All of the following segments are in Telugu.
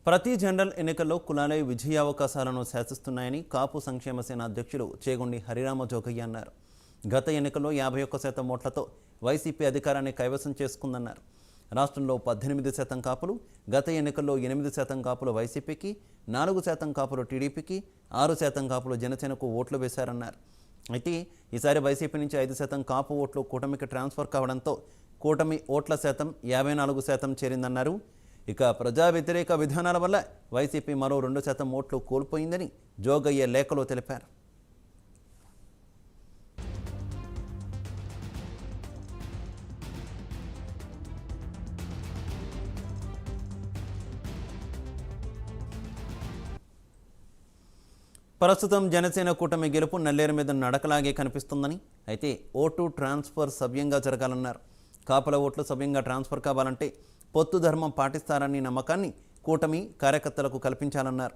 ప్రతి జనరల్ ఎన్నికల్లో కులాలే విజయావకాశాలను శాసిస్తున్నాయని కాపు సంక్షేమ సేన అధ్యక్షులు చేగొండి హరిరామ జోగయ్య అన్నారు. గత ఎన్నికల్లో 51% ఓట్లతో వైసీపీ అధికారాన్ని కైవసం చేసుకుందన్నారు. రాష్ట్రంలో 18% కాపులు, గత ఎన్నికల్లో 8% కాపులు వైసీపీకి, 4% కాపులు టీడీపీకి, 6% కాపులు జనసేనకు ఓట్లు వేశారన్నారు. అయితే ఈసారి వైసీపీ నుంచి 5% కాపు ఓట్లు కూటమికి ట్రాన్స్ఫర్ కావడంతో కూటమి ఓట్ల శాతం 54% చేరిందన్నారు. ఇక ప్రజా వ్యతిరేక విధానాల వల్ల వైసీపీ మరో 2% ఓట్లు కోల్పోయిందని జోగయ్య లేఖలో తెలిపారు. ప్రస్తుతం జనసేన కూటమి గెలుపు నల్లేరు మీద నడకలాగే కనిపిస్తుందని, అయితే ఓటు ట్రాన్స్ఫర్ సవ్యంగా జరగాలన్నారు. కాపుల ఓట్లు సవ్యంగా ట్రాన్స్ఫర్ కావాలంటే పొత్తు ధర్మం పాటిస్తారని నమ్మకాన్ని కూటమి కార్యకర్తలకు కల్పించాలన్నారు.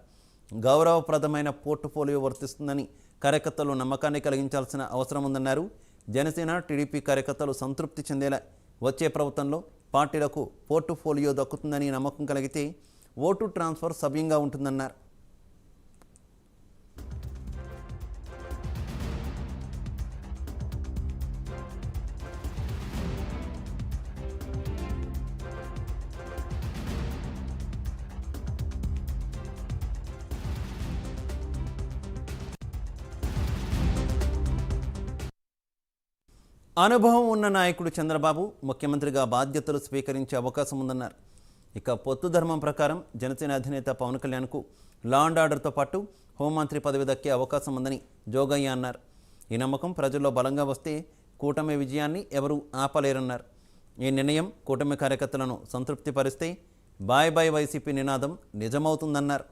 గౌరవప్రదమైన పోర్ట్ఫోలియో వర్తిస్తుందని కార్యకర్తలు నమ్మకాన్ని కలిగించాల్సిన అవసరం ఉందన్నారు. జనసేన టీడీపీ కార్యకర్తలు సంతృప్తి చెందేలా వచ్చే ప్రభుత్వంలో పార్టీలకు పోర్ట్ఫోలియో దక్కుతుందని నమ్మకం కలిగితే ఓటు ట్రాన్స్ఫర్ సవ్యంగా ఉంటుందన్నారు. అనుభవం ఉన్న నాయకుడు చంద్రబాబు ముఖ్యమంత్రిగా బాధ్యతలు స్వీకరించే అవకాశం ఉందన్నారు. ఇక పొత్తు ధర్మం ప్రకారం జనసేన అధినేత పవన్ కళ్యాణ్కు లా అండ్ ఆర్డర్తో పాటు హోంమంత్రి పదవి దక్కే అవకాశం ఉందని జోగయ్య అన్నారు. ఈ నమ్మకం ప్రజల్లో బలంగా వస్తే కూటమి విజయాన్ని ఎవరూ ఆపలేరన్నారు. ఈ నిర్ణయం కూటమి కార్యకర్తలను సంతృప్తిపరిస్తే బాయ్ బాయ్ వైసీపీ నినాదం నిజమవుతుందన్నారు.